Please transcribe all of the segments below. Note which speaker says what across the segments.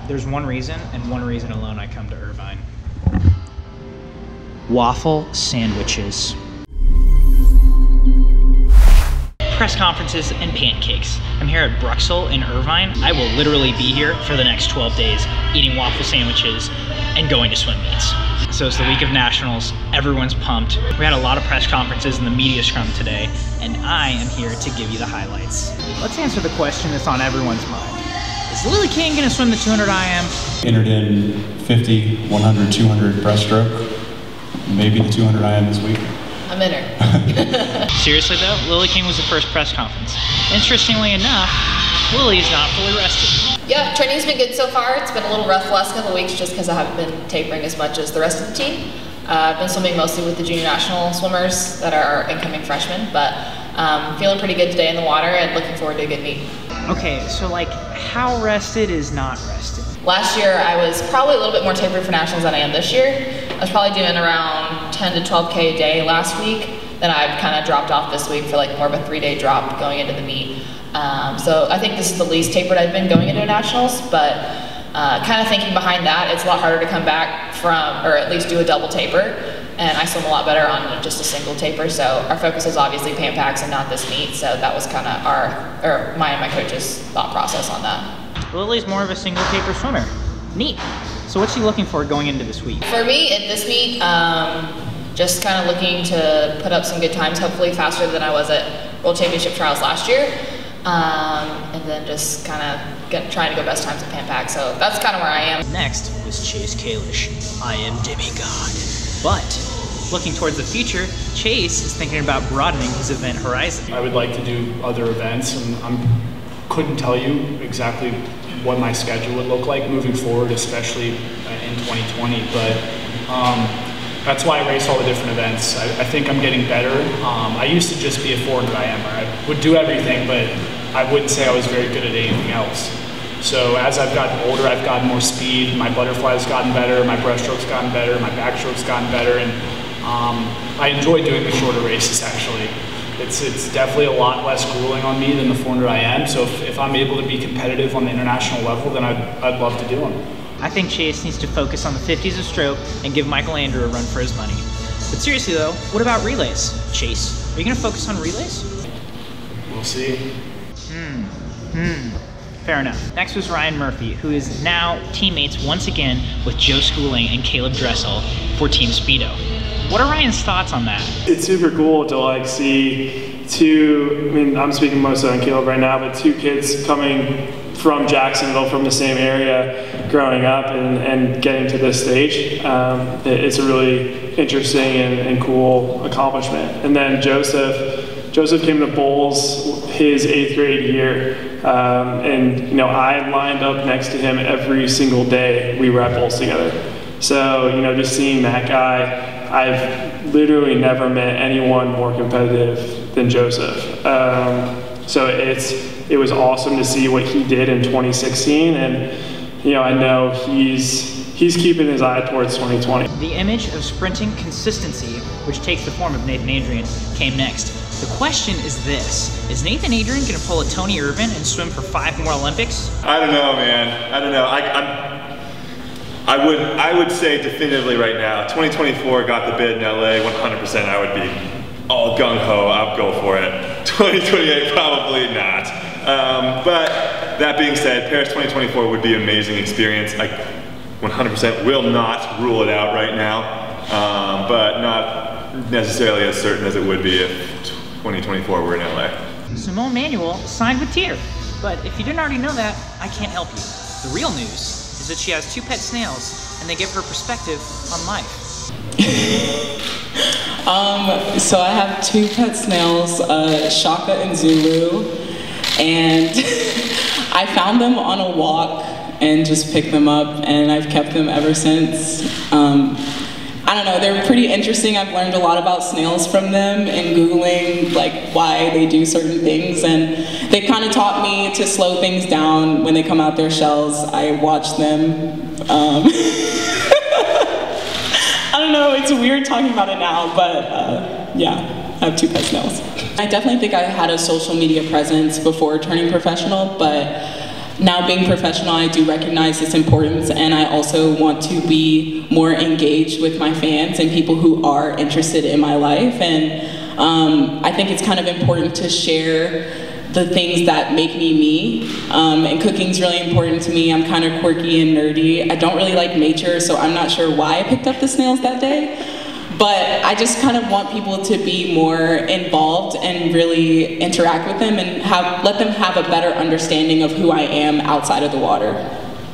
Speaker 1: There's one reason, and one reason alone I come to Irvine. Waffle sandwiches. Press conferences and pancakes. I'm here at Bruxel in Irvine. I will literally be here for the next 12 days eating waffle sandwiches and going to swim meets. So it's the week of nationals, everyone's pumped. We had a lot of press conferences in the media scrum today, and I am here to give you the highlights. Let's answer the question that's on everyone's mind. Is Lily King gonna swim the 200 IM?
Speaker 2: Entered in 50, 100, 200 breaststroke, maybe the 200 IM this week.
Speaker 3: I'm in her.
Speaker 1: Seriously though, Lily King was the first press conference. Interestingly enough, Lily is not fully rested.
Speaker 3: Yeah, training's been good so far. It's been a little rough the last couple of weeks just because I haven't been tapering as much as the rest of the team. I've been swimming mostly with the junior national swimmers that are incoming freshmen, but feeling pretty good today in the water and looking forward to a good meet.
Speaker 1: Okay, so like, how rested is not rested?
Speaker 3: Last year, I was probably a little bit more tapered for nationals than I am this year. I was probably doing around 10 to 12K a day last week. Then I've kind of dropped off this week for like more of a 3-day drop going into the meet. So I think this is the least tapered I've been going into nationals, but kind of thinking behind that, it's a lot harder to come back from, or at least do a double taper. And I swim a lot better on just a single taper. So our focus is obviously Pancakes and not this meet. So that was kind of mine and my coach's thought process on that.
Speaker 1: Lily's more of a single taper swimmer. Neat. So what's she looking for going into this week?
Speaker 3: For me, at this meet, just kind of looking to put up some good times, hopefully faster than I was at World Championship Trials last year. And then just kind of trying to go best times at Pancakes. So that's kind of where I am.
Speaker 1: Next was Chase Kalish. I am demigod. But looking towards the future, Chase is thinking about broadening his event horizon.
Speaker 4: I would like to do other events, and I couldn't tell you exactly what my schedule would look like moving forward, especially in 2020, but that's why I race all the different events. I think I'm getting better. I used to just be a 400 IMer. I would do everything, but I wouldn't say I was very good at anything else. So as I've gotten older, I've gotten more speed, my butterfly's gotten better, my breaststroke's gotten better, my backstroke's gotten better, and I enjoy doing the shorter races actually. It's definitely a lot less grueling on me than the 400 IM, so if I'm able to be competitive on the international level, then I'd love to do them.
Speaker 1: I think Chase needs to focus on the 50s of stroke and give Michael Andrew a run for his money. But seriously though, what about relays? Chase, are you gonna focus on relays?
Speaker 4: We'll see.
Speaker 1: Fair enough. Next was Ryan Murphy, who is now teammates once again with Joe Schooling and Caleb Dressel for Team Speedo. What are Ryan's thoughts on that?
Speaker 5: It's super cool to like see two, I mean, I'm speaking mostly on Caleb right now, but two kids coming from Jacksonville, from the same area, growing up and getting to this stage. It's a really interesting and cool accomplishment. And then Joseph came to Bowls his 8th grade year, and you know, I lined up next to him every single day we were at Bowls together. So, you know, just seeing that guy, I've literally never met anyone more competitive than Joseph. So it was awesome to see what he did in 2016, and you know, I know he's keeping his eye towards 2020.
Speaker 1: The image of sprinting consistency, which takes the form of Nathan Adrian, came next. The question is this: is Nathan Adrian going to pull a Tony Irvin and swim for 5 more Olympics?
Speaker 6: I don't know, man. I don't know. I would say definitively right now, 2024 got the bid in LA, 100% I would be all gung-ho, I'll go for it. 2028, probably not. But that being said, Paris 2024 would be an amazing experience. I 100% will not rule it out right now, but not necessarily as certain as it would be if 2024 were in LA.
Speaker 1: Simone Manuel signed with Tier, but if you didn't already know that, I can't help you. The real news is that she has 2 pet snails, and they give her perspective on life.
Speaker 7: So I have 2 pet snails, Shaka and Zulu, and I found them on a walk and just picked them up, and I've kept them ever since. I don't know, they're pretty interesting. I've learned a lot about snails from them and Googling like why they do certain things, and they kind of taught me to slow things down when they come out their shells. I watch them. I don't know, it's weird talking about it now, but yeah, I have 2 pet snails. I definitely think I had a social media presence before turning professional, but now being professional, I do recognize its importance, and I also want to be more engaged with my fans and people who are interested in my life. And I think it's kind of important to share the things that make me, and cooking's really important to me. I'm kind of quirky and nerdy. I don't really like nature, so I'm not sure why I picked up the snails that day. But I just kind of want people to be more involved and really interact with them and let them have a better understanding of who I am outside of the water.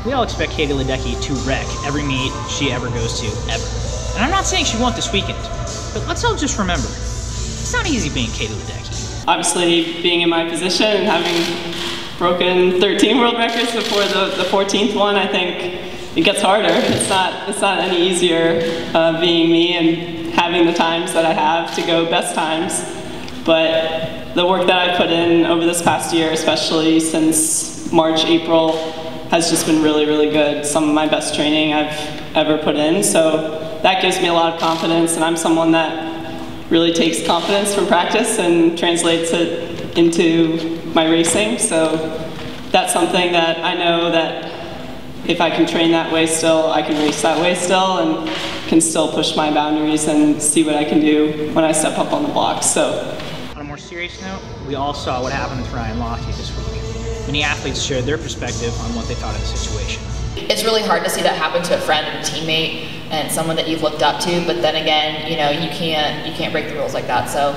Speaker 1: We all expect Katie Ledecky to wreck every meet she ever goes to, ever. And I'm not saying she won't this weekend, but let's all just remember, it's not easy being Katie Ledecky.
Speaker 8: Obviously, being in my position and having broken 13 world records before the 14th one, I think it gets harder. It's not any easier being me and having the times that I have to go best times. But the work that I've put in over this past year, especially since March, April, has just been really, really good. Some of my best training I've ever put in. So that gives me a lot of confidence, and I'm someone that really takes confidence from practice and translates it into my racing. So that's something that I know that if I can train that way still, I can race that way still, and can still push my boundaries and see what I can do when I step up on the blocks. So,
Speaker 1: on a more serious note, we all saw what happened with Ryan Lochte this week. Many athletes shared their perspective on what they thought of the situation.
Speaker 3: It's really hard to see that happen to a friend and a teammate and someone that you've looked up to, but then again, you know, you can't break the rules like that. So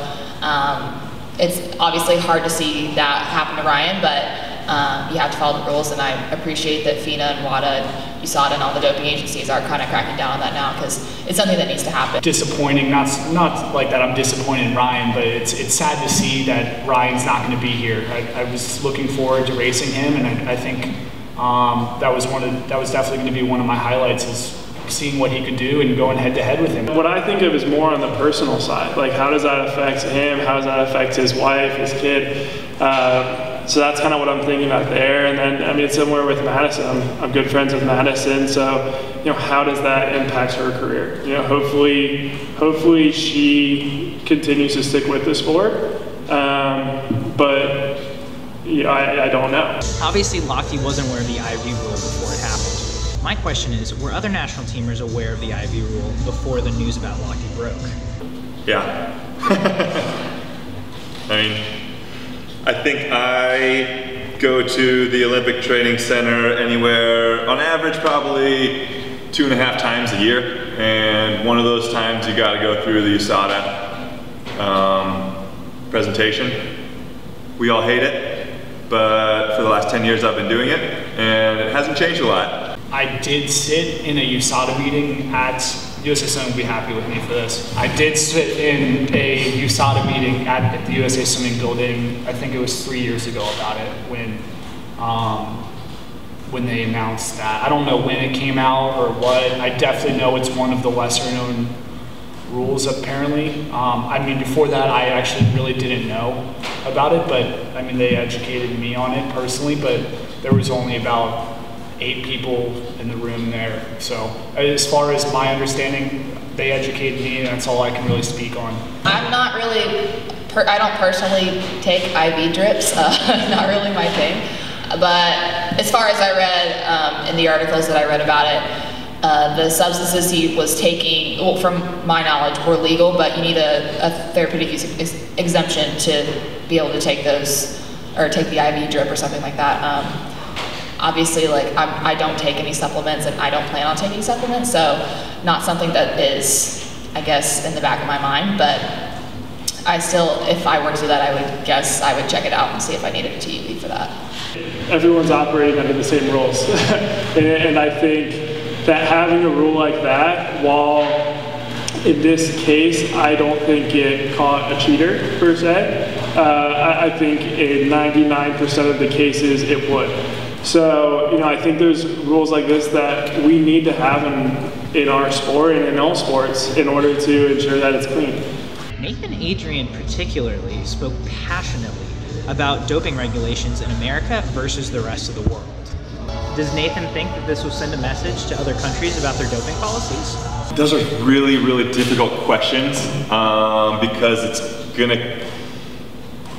Speaker 3: it's obviously hard to see that happen to Ryan, but you have to follow the rules, and I appreciate that FINA and WADA and USADA and all the doping agencies are kind of cracking down on that now, because it's something that needs to happen.
Speaker 4: Disappointing, not like that I'm disappointed in Ryan, but it's sad to see that Ryan's not going to be here. I was looking forward to racing him, and I think that was definitely going to be one of my highlights, is seeing what he could do and going head to head with him.
Speaker 5: What I think of is more on the personal side. Like, how does that affect him? How does that affect his wife, his kid? So that's kind of what I'm thinking about there. And then, I mean, it's similar with Madison. I'm good friends with Madison. So, you know, how does that impact her career? You know, hopefully she continues to stick with the sport. But you know, I don't know.
Speaker 1: Obviously, Lochte wasn't aware of the IV rule before it happened. My question is, were other national teamers aware of the IV rule before the news about Lochte broke?
Speaker 6: Yeah. I mean, I think I go to the Olympic Training Center anywhere, on average, probably 2.5 times a year. And one of those times you gotta go through the USADA presentation. We all hate it, but for the last 10 years I've been doing it, and it hasn't changed a lot.
Speaker 4: I did sit in a USADA meeting at, USA Swimming would be happy with me for this. I did sit in a USADA meeting at the USA Swimming building, I think it was 3 years ago, about it, when they announced that. I don't know when it came out or what. I definitely know it's one of the lesser known rules, apparently. I mean, before that, I actually really didn't know about it, but I mean, they educated me on it personally, but there was only about 8 people in the room there. So as far as my understanding, they educated me, and that's all I can really speak on.
Speaker 3: I'm not really, I don't personally take IV drips, not really my thing. But as far as I read in the articles that I read about it, the substances he was taking, well, from my knowledge, were legal, but you need a therapeutic use exemption to be able to take those, or take the IV drip or something like that. Obviously, like, I don't take any supplements, and I don't plan on taking supplements, so not something that is, I guess, in the back of my mind, but I still, if I were to do that, I would guess I would check it out and see if I needed a TUV for that.
Speaker 5: Everyone's operating under the same rules. and I think that having a rule like that, while in this case, I don't think it caught a cheater, per se, I think in 99% of the cases it would. So, you know, I think there's rules like this that we need to have in our sport and in all sports in order to ensure that it's clean.
Speaker 1: Nathan Adrian particularly spoke passionately about doping regulations in America versus the rest of the world. Does Nathan think that this will send a message to other countries about their doping policies?
Speaker 6: Those are really, really difficult questions because it's gonna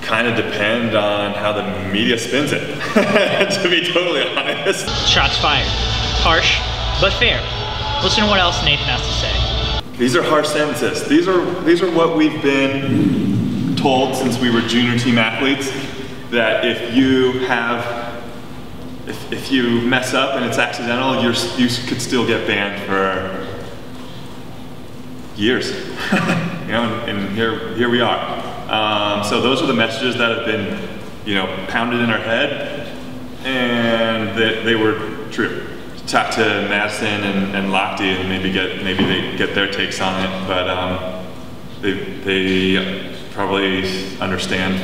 Speaker 6: kind of depend on how the media spins it, to be totally honest.
Speaker 1: Shots fired. Harsh, but fair. Listen to what else Nathan has to say.
Speaker 6: These are harsh sentences. These are what we've been told since we were junior team athletes, that if you mess up and it's accidental, you could still get banned for years. You know, and here we are. So those are the messages that have been, you know, pounded in our head, and they were true. Talk to Madison and Lochte and maybe they get their takes on it, but they probably understand.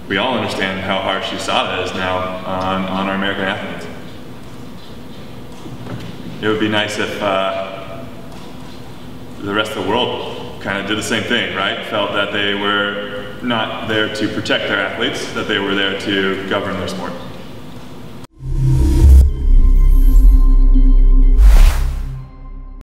Speaker 6: We all understand how harsh USADA is now on our American athletes. It would be nice if the rest of the world kind of did the same thing, right? Felt that they were not there to protect their athletes, that they were there to govern their sport.